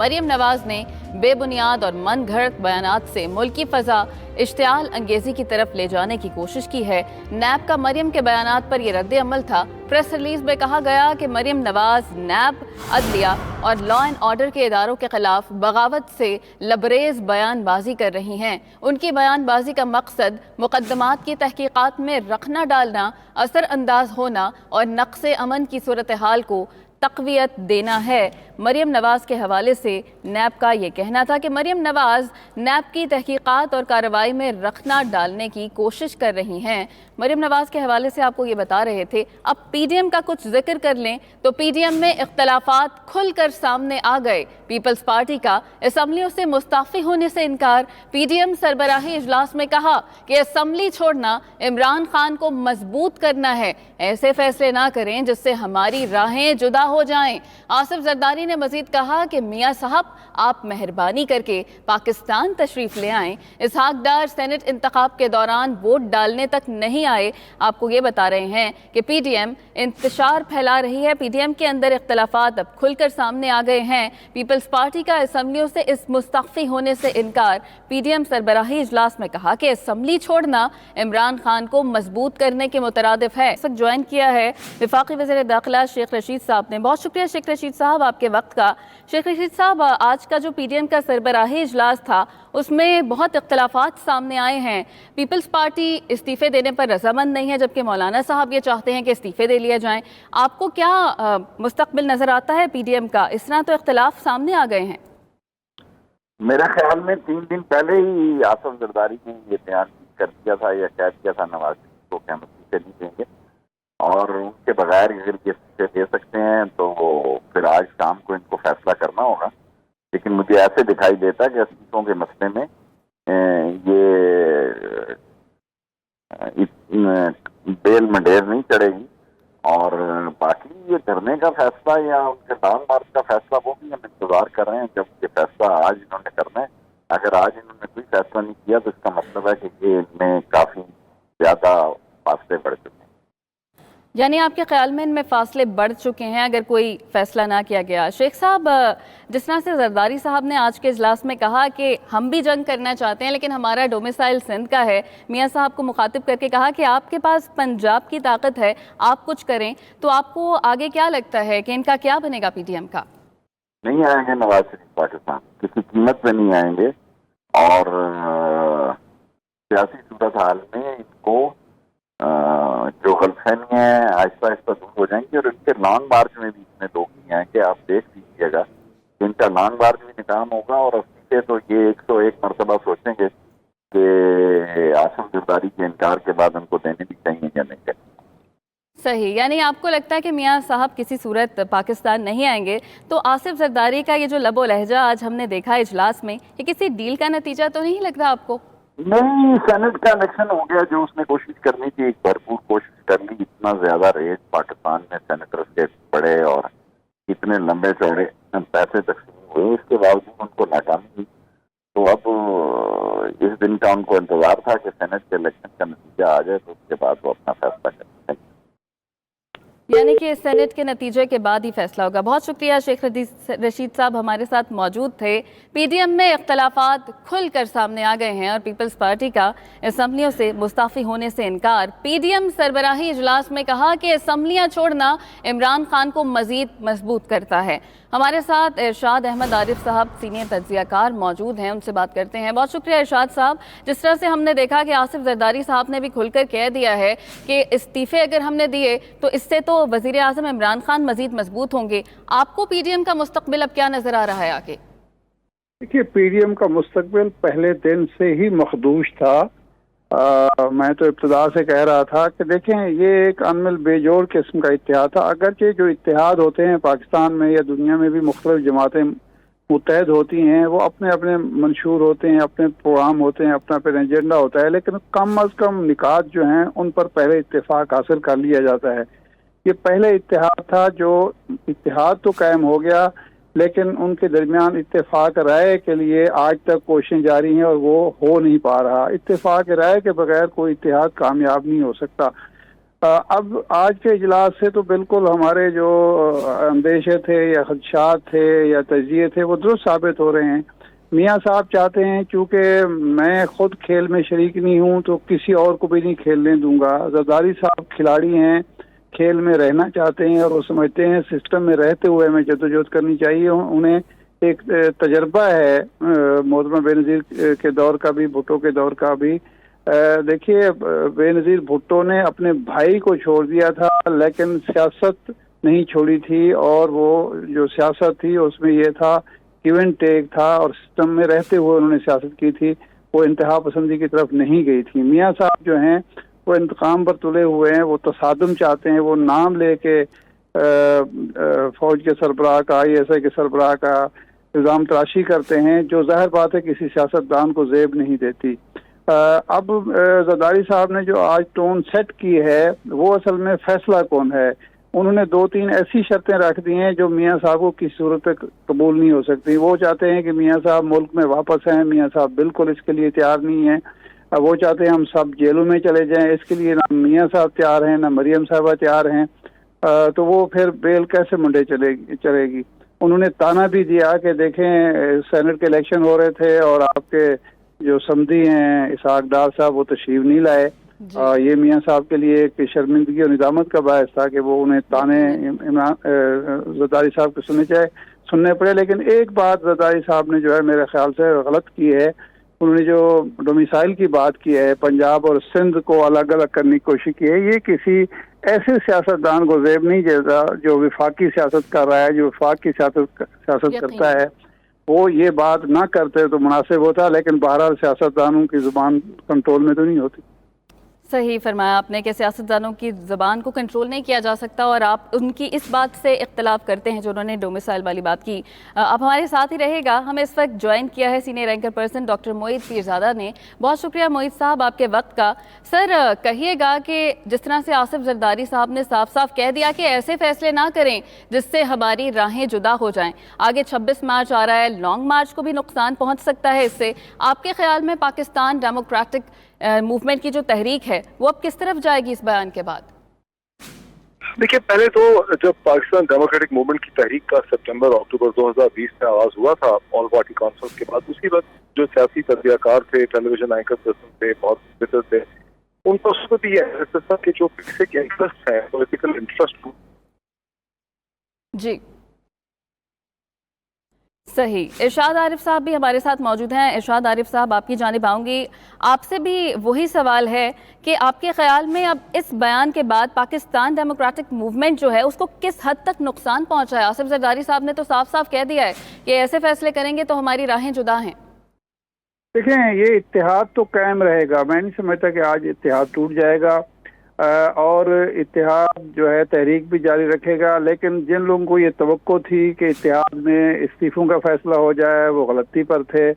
मरियम नवाज ने बेबुनियाद और मन घड़त बयानात से मुल्की फ़ज़ा इश्तियाल अंगेज़ी की तरफ ले जाने की कोशिश की है। नैब का मरियम के बयानात पर यह रद्द अमल था। प्रेस रिलीज में कहा गया कि मरियम नवाज नैब, अदलिया और लॉ एंड ऑर्डर के इदारों के खिलाफ बगावत से लबरेज बयानबाजी कर रही हैं। उनकी बयानबाजी का मकसद मुकदमात की तहकीकात में रखना डालना, असरअंदाज होना और नक्से अमन की सूरत हाल को तक़वियत देना है। मरियम नवाज के हवाले से नैब का ये कहना था कि मरियम नवाज नैब की तहकीकात और कार्रवाई में रखना डालने की कोशिश कर रही हैं। मरियम नवाज के हवाले से आपको ये बता रहे थे। अब पीडीएम का कुछ जिक्र कर लें तो पीडीएम में इख्तलाफात खुलकर सामने आ गए। पीपल्स पार्टी का असम्बलियों से मुस्ताफ़ी होने से इनकार। पीडीएम सरबराही इजलास में कहा कि असम्बली छोड़ना इमरान खान को मजबूत करना है। ऐसे फैसले ना करें जिससे हमारी राहें जुदा हो जाएं। आसिफ जरदारी ने मजीद कहा कि मियाँ साहब आप मेहरबानी करके पाकिस्तान तशरीफ ले आएं। इसहाक डार सेनेट इंतखाब के दौरान वोट डालने तक नहीं आए। आपको ये बता रहे हैं कि पीडीएम इंतशार फैला रही है। पीडीएम के अंदर इख्तलाफात अब खुलकर सामने आ गए हैं। पीपल्स पार्टी का असम्बलियों से इस मुस्तफ़ी होने से इनकार। पीडीएम सरबराही इजलास में कहा कि असम्बली छोड़ना इमरान खान को मजबूत करने के मुतरादिफ है। इस वक्त ज्वाइन किया है वफाकी वज़ीर दाखिला शेख रशीद साहब ने। बहुत शुक्रिया शेख रशीद साहब आपके वक्त का। शेख रशीद साहब, आज का जो पीडीएम का सरबराही इजलास था उसमें बहुत इख्तलाफात सामने आए हैं। पीपल्स पार्टी इस्तीफ़े देने पर रजामंद नहीं है, जबकि मौलाना साहब ये चाहते हैं कि इस्तीफ़े दे लिया जाएं। आपको क्या मुस्तकबिल नज़र आता है पीडीएम का? इस तरह तो इख्तलाफ सामने आ गए हैं। मेरे ख्याल में 3 दिन पहले ही आसिफ जरदारी ने ये बयान कर दिया था या कह दिया था नवाज शरीफ को कि हम इस्तीफे नहीं देंगे और उनके बगैर अगर ये इस्तीफे दे सकते हैं तो फिर आज शाम को इनको फैसला करना होगा। लेकिन मुझे ऐसे दिखाई देता है कि इस्तीफों के मसले में ये बेल मंडेर नहीं चढ़ेगी और बाकी ये धरने का फैसला या उनके लॉन्ग मार्च का फैसला वो भी हम इंतजार कर रहे हैं जब ये फैसला आज इन्होंने करना है। अगर आज इन्होंने कोई फैसला नहीं किया तो इसका मतलब है कि ये इनमें काफी ज्यादा फासले बढ़ चुके हैं। यानी आपके ख्याल में इनमें फासले बढ़ चुके हैं अगर कोई फैसला ना किया गया। शेख साहब, जिस तरह से जरदारी साहब ने आज के इजलास में कहा कि हम भी जंग करना चाहते हैं लेकिन हमारा डोमिसाइल सिंध का है, मियाँ साहब को मुखातिब करके कहा कि आपके पास पंजाब की ताकत है, आप कुछ करें, तो आपको आगे क्या लगता है कि इनका क्या बनेगा पीडीएम का? नहीं आएंगे नवाज शरीफ पाकिस्तान, किसी कीमत पे नहीं आएंगे और सियासी सूरत हाल में इनको जो गलतफहमी है आहिस्ता आहिस्ता दूर हो जाएंगी और इनके लॉन्ग मार्च में भी इतने लोग नहीं आए कि आप देख लीजिएगा इनका लॉन्ग मार्च भी निकाम होगा और अस्सी तो ये 101 मरतबा सोचेंगे कि आसिफ जरदारी के इनकार के बाद उनको देने भी चाहिए या नहीं चाहिए। सही, यानी आपको लगता है कि मियाँ साहब किसी सूरत पाकिस्तान नहीं आएंगे। तो आसिफ जरदारी का ये जो लबो लहजा आज हमने देखा इजलास में, ये किसी डील का नतीजा तो नहीं लगता आपको? नहीं, सेनेट का इलेक्शन हो गया, जो उसने कोशिश करनी थी एक भरपूर कोशिश कर ली। इतना ज्यादा रेट पाकिस्तान में सेनेटर्स के पड़े और इतने लंबे चौड़े पैसे तकसीम हुए, इसके बावजूद उनको नाकामी हुई। तो अब इस दिन का उनको इंतजार था कि सेनेट के इलेक्शन का नतीजा आ जाए तो उसके बाद वो अपना फैसला करें। यानी कि सेनेट के नतीजे के बाद ही फैसला होगा। बहुत शुक्रिया शेख रशीद साहब हमारे साथ मौजूद थे। पीडीएम में इख्तलाफात खुलकर सामने आ गए हैं और पीपल्स पार्टी का असम्बलियों से मुस्ताफ़ी होने से इनकार। पीडीएम सरबराही इजलास में कहा कि असम्बलियाँ छोड़ना इमरान खान को मज़ीद मजबूत करता है। हमारे साथ इरशाद अहमद आरिफ साहब सीनियर तज्ज़ियाकार मौजूद हैं, उनसे बात करते हैं। बहुत शुक्रिया इरशाद साहब। जिस तरह से हमने देखा कि आसिफ जरदारी साहब ने भी खुलकर कह दिया है कि इस्तीफ़े अगर हमने दिए तो इससे तो वज़ीर आज़म इमरान खान मज़ीद मजबूत होंगे। आपको पीडीएम का मुस्तकबिल अब क्या नज़र आ रहा है आगे? देखिए, पीडीएम का मुस्तकबिल पहले दिन से ही मखदूश था। मैं तो इब्तिदा से कह रहा था कि देखें, ये एक अनमिल बेजोड़ किस्म का इत्तेहाद था। अगरचे जो इत्तेहाद होते हैं पाकिस्तान में या दुनिया में भी मुख्तलिफ जमातें मुत्तहद होती हैं, वो अपने अपने मंशूर होते हैं, अपने प्रोग्राम होते हैं, अपना अपना एजेंडा होता है, लेकिन कम अज़ कम निकात जो हैं उन पर पहले इत्तेफाक हासिल कर लिया जाता है। ये पहले इत्तेहाद था, जो इत्तेहाद तो कायम हो गया लेकिन उनके दरमियान इत्तेफाक राय के लिए आज तक कोशिशें जारी हैं और वो हो नहीं पा रहा। इत्तेफाक राय के बगैर कोई इत्तेहाद कामयाब नहीं हो सकता। अब आज के इजलास से तो बिल्कुल हमारे जो अंदेशे थे या खदशात थे या तजिए थे वो दुरुस्त साबित हो रहे हैं। मियाँ साहब चाहते हैं, चूँकि मैं खुद खेल में शरीक नहीं हूँ तो किसी और को भी नहीं खेलने दूंगा। जरदारी साहब खिलाड़ी हैं, खेल में रहना चाहते हैं और वो समझते हैं सिस्टम में रहते हुए हमें जद्दोजहद करनी चाहिए। उन्हें एक तजर्बा है मोहतरमा बेनज़ीर के दौर का भी, भुट्टो के दौर का भी। देखिए, बेनज़ीर भुट्टो ने अपने भाई को छोड़ दिया था लेकिन सियासत नहीं छोड़ी थी, और वो जो सियासत थी उसमें ये था गिव एंड टेक था, और सिस्टम में रहते हुए उन्होंने सियासत की थी, वो इंतहा पसंदी की तरफ नहीं गई थी। मियाँ साहब जो हैं वो इंतकाम पर तुले हुए हैं, वो तसादुम चाहते हैं, वो नाम लेके फौज के सरबराह का, ISI के सरबराह का इल्ज़ाम तराशी करते हैं, जो ज़ाहिर बात है किसी सियासतदान को ज़ेब नहीं देती। अब जरदारी साहब ने जो आज टोन सेट की है वो असल में फैसला कौन है। उन्होंने 2-3 ऐसी शर्तें रख दी हैं जो मियाँ साहब को किसी सूरत पे कबूल नहीं हो सकती। वो चाहते हैं कि मियाँ साहब मुल्क में वापस आएँ, मियाँ साहब बिल्कुल इसके लिए तैयार नहीं है। वो चाहते हैं हम सब जेलों में चले जाएं, इसके लिए ना मियाँ साहब तैयार हैं ना मरियम साहबा तैयार हैं। तो वो फिर बेल कैसे मंडे चलेगी। उन्होंने ताना भी दिया कि देखें सेनेट के इलेक्शन हो रहे थे और आपके जो समधी हैं इसहाक डार साहब वो तशरीफ नहीं लाए। ये मियाँ साहब के लिए एक शर्मिंदगी और निदामत का बायस था कि वो उन्हें ताने जरदारी साहब के सुनने पड़े। लेकिन एक बात जरदारी साहब ने जो है मेरे ख्याल से गलत की है, उन्होंने जो डोमिसाइल की बात की है, पंजाब और सिंध को अलग अलग करने की कोशिश की है। ये किसी ऐसे सियासतदान को ज़ेब नहीं देता जो विफाकी सियासत कर रहा है, जो विफाक की सियासत करता है। वो ये बात ना करते तो मुनासिब होता, लेकिन बहरहाल सियासतदानों की जुबान कंट्रोल में तो नहीं होती। सही फरमाया आपने कि सियासतदानों की ज़बान को कंट्रोल नहीं किया जा सकता, और आप उनकी इस बात से इख्तलाफ करते हैं जो उन्होंने डोमिसाइल वाली बात की। आप हमारे साथ ही रहेगा। हमें इस वक्त ज्वाइन किया है senior anchor person doctor Moeed Pirzada ने। बहुत शुक्रिया मोईद साहब आपके वक्त का। सर, कहिएगा कि जिस तरह से आसिफ जरदारी साहब ने साफ साफ कह दिया कि ऐसे फैसले ना करें जिससे हमारी राहें जुदा हो जाएं। आगे 26 मार्च आ रहा है, लॉन्ग मार्च को भी नुकसान पहुँच सकता है इससे। आपके ख्याल में पाकिस्तान डेमोक्रेटिक मूवमेंट की जो तहरीक है वो अब किस तरफ जाएगी इस बयान के बाद? देखिए, पहले तो जब पाकिस्तान डेमोक्रेटिक मूवमेंट की तहरीक का सितंबर-अक्टूबर 2020 में आगाज हुआ था ऑल पार्टी कॉन्फ्रेंस के बाद, उसी वक्त जो सियासी तजज़ियाकार थे, टेलीविजन एंकर पर्सन थे, बहुत मित्र थे, उनको उस वक्त ये एहसास था कि जो बेसिक इंटरेस्ट है, पॉलिटिकल इंटरेस्ट। जी सही। इरशाद आरिफ साहब भी हमारे साथ मौजूद हैं। इरशाद आरिफ साहब, आपकी जानिब आऊँगी। आपसे भी वही सवाल है कि आपके ख्याल में अब इस बयान के बाद पाकिस्तान डेमोक्रेटिक मूवमेंट जो है उसको किस हद तक नुकसान पहुँचा है? आसिफ जरदारी साहब ने तो साफ साफ कह दिया है कि ऐसे फैसले करेंगे तो हमारी राहें जुदा हैं। देखें, ये इत्तेहाद तो कायम रहेगा। मैं नहीं समझता कि आज इत्तेहाद टूट जाएगा, और इत्तेहाद जो है तहरीक भी जारी रखेगा। लेकिन जिन लोगों को ये तवक्को थी कि इत्तेहाद में इस्तीफों का फैसला हो जाए वो गलती पर थे।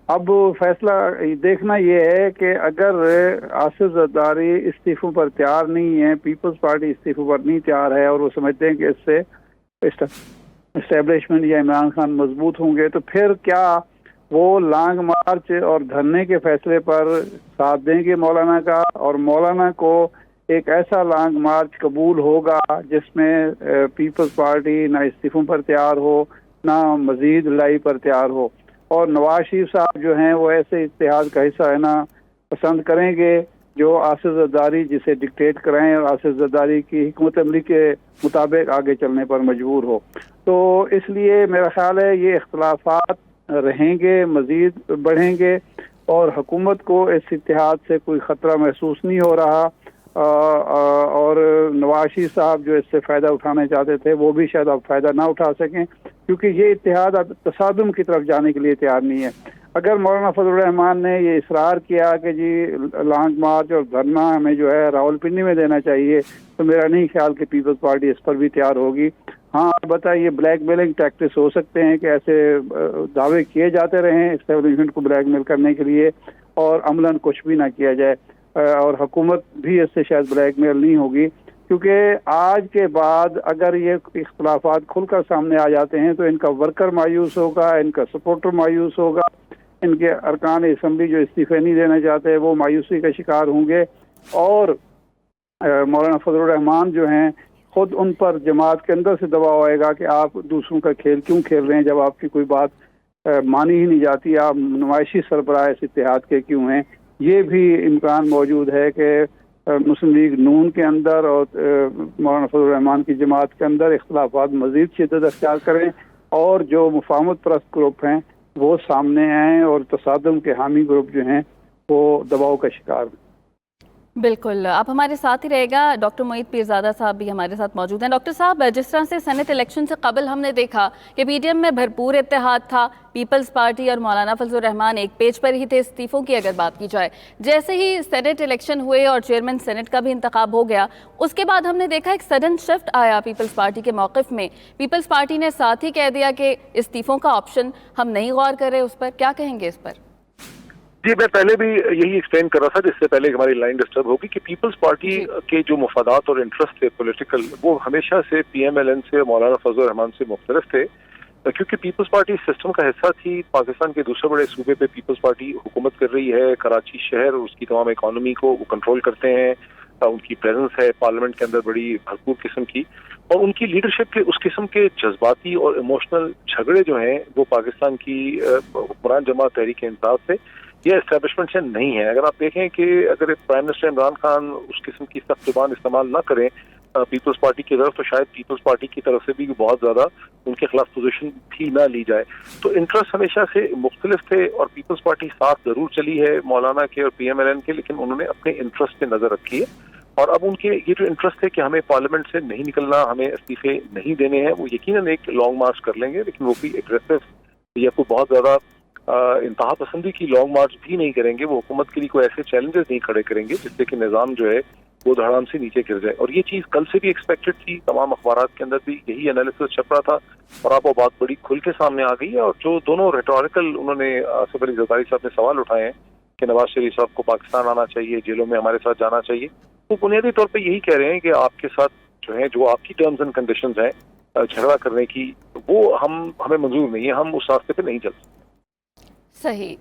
अब फैसला देखना ये है कि अगर आसिफ जरदारी इस्तीफों पर तैयार नहीं है, पीपल्स पार्टी इस्तीफों पर नहीं तैयार है, और वो समझते हैं कि इससे इस्टेब्लिशमेंट या इमरान खान मजबूत होंगे, तो फिर क्या वो लॉन्ग मार्च और धरने के फैसले पर साथ देंगे मौलाना का, और मौलाना को एक ऐसा लॉन्ग मार्च कबूल होगा जिसमें पीपल्स पार्टी ना इस्तीफों पर तैयार हो ना मजीद लड़ाई पर तैयार हो। और नवाज शरीफ साहब जो हैं वो ऐसे इत्तेहाद का हिस्सा है ना पसंद करेंगे जो आसिफ जरदारी जिसे डिक्टेट कराएं और आसिफ जरदारी की हिकमत अमली के मुताबिक आगे चलने पर मजबूर हो। तो इसलिए मेरा ख्याल है ये इख्तलाफात रहेंगे, मजीद बढ़ेंगे, और हुकूमत को इस इत्तेहाद से कोई ख़तरा महसूस नहीं हो रहा। और नवाज शरीफ साहब जो इससे फ़ायदा उठाना चाहते थे वो भी शायद अब फ़ायदा ना उठा सकें, क्योंकि ये इत्तेहाद अब तसादुम की तरफ जाने के लिए तैयार नहीं है। अगर मौलाना फजलुर रहमान ने ये इसरार किया कि जी लॉन्ग मार्च और धरना हमें जो है रावलपिंडी में देना चाहिए, तो मेरा नहीं ख्याल कि पीपल्स पार्टी इस पर भी तैयार होगी। हाँ, बताइए, ये ब्लैकमेलिंग टैक्टिक्स हो सकते हैं कि ऐसे दावे किए जाते रहें एस्टेब्लिशमेंट को ब्लैकमेल करने के लिए, और अमलन कुछ भी ना किया जाए, और हुकूमत भी इससे शायद ब्लैकमेल नहीं होगी। क्योंकि आज के बाद अगर ये इख्तलाफात खुलकर सामने आ जाते हैं तो इनका वर्कर मायूस होगा, इनका सपोर्टर मायूस होगा, इनके अरकान असम्बली जो इस्तीफे नहीं देना चाहते वो मायूसी का शिकार होंगे, और मौलाना फजलुर रहमान जो हैं खुद उन पर जमात के अंदर से दबाव आएगा कि आप दूसरों का खेल क्यों खेल रहे हैं, जब आपकी कोई बात मानी ही नहीं जाती, आप नुमाइशी सरबराह इस इत्तेहाद के क्यों हैं। ये भी इम्कान मौजूद है कि मुस्लिम लीग नून के अंदर और मौलाना फजलुर रहमान की जमात के अंदर इख्तलाफात मजीद शिद्दत अख्तियार करें और जो मुफाहमत परस्त ग्रुप हैं वो सामने आएँ और तसादम के हामी ग्रुप जो हैं वो दबाव का शिकार हैं। बिल्कुल, आप हमारे साथ ही रहेगा। डॉक्टर मोईद पीरजादा साहब भी हमारे साथ मौजूद हैं। डॉक्टर साहब, जिस तरह से सेनेट इलेक्शन से कबल हमने देखा कि पीडीएम में भरपूर इत्तेहाद था, पीपल्स पार्टी और मौलाना फजलुर रहमान एक पेज पर ही थे इस्तीफ़ों की अगर बात की जाए। जैसे ही सेनेट इलेक्शन हुए और चेयरमैन सेनेट का भी इंतखाब हो गया, उसके बाद हमने देखा एक सडन शिफ्ट आया पीपल्स पार्टी के मौक़िफ़ में। पीपल्स पार्टी ने साथ ही कह दिया कि इस्तीफ़ों का ऑप्शन हम नहीं गौर कर रहे उस पर। क्या कहेंगे इस पर? जी, मैं पहले भी यही एक्सप्लेन कर रहा था जिससे पहले हमारी लाइन डिस्टर्ब होगी कि पीपल्स पार्टी के जो मफादात और इंटरेस्ट थे पॉलिटिकल, वो हमेशा से पीएमएलएन से मौलाना फजलुर रहमान से मुख्तलिफ थे, क्योंकि पीपल्स पार्टी सिस्टम का हिस्सा थी। पाकिस्तान के दूसरे बड़े सूबे पे पीपल्स पार्टी हुकूमत कर रही है, कराची शहर और उसकी तमाम इकानमी को वो कंट्रोल करते हैं, उनकी प्रेजेंस है पार्लियामेंट के अंदर बड़ी भरपूर किस्म की, और उनकी लीडरशिप के उस किस्म के जज्बाती और इमोशनल झगड़े जो हैं वो पाकिस्तान की हुक्मरान जमात तहरीक इंसाफ से या एस्टेब्लिशमेंट से नहीं है। अगर आप देखें कि अगर प्राइम मिनिस्टर इमरान खान उस किस्म की सख्त जुबान इस्तेमाल ना करें पीपल्स पार्टी की तरफ, तो शायद पीपल्स पार्टी की तरफ से भी बहुत ज्यादा उनके खिलाफ पोजीशन भी ना ली जाए। तो इंटरेस्ट हमेशा से मुख्तलिफ थे और पीपल्स पार्टी साथ जरूर चली है मौलाना के और पीएमएलएन के, लेकिन उन्होंने अपने इंटरेस्ट पे नजर रखी है। और अब उनके ये जो इंटरेस्ट है कि हमें पार्लियामेंट से नहीं निकलना, हमें इस्तीफे नहीं देने हैं, वो यकीनन एक लॉन्ग मार्च कर लेंगे, लेकिन वो भी एग्रेसिव या कोई बहुत ज्यादा इंतहा पसंदी की लॉन्ग मार्च भी नहीं करेंगे। वो हुकूमत के लिए कोई ऐसे चैलेंजेस नहीं खड़े करेंगे जिससे कि निज़ाम जो है वो धड़ाम से नीचे गिर जाए। और ये चीज़ कल से भी एक्सपेक्टेड थी, तमाम अखबार के अंदर भी यही एनालिसिस छप रहा था और अब वो बात बड़ी खुल के सामने आ गई है। और जो दोनों रेटोरिकल उन्होंने आसिफ अली जरदारी साहब ने सवाल उठाए हैं कि नवाज शरीफ साहब को पाकिस्तान आना चाहिए, जेलों में हमारे साथ जाना चाहिए, वो बुनियादी तौर पर यही कह रहे हैं कि आपके साथ जो है जो आपकी टर्म्स एंड कंडीशंस हैं झगड़ा करने की, वो हमें मंजूर नहीं है, हम उस रास्ते पे नहीं चल सकते। सही।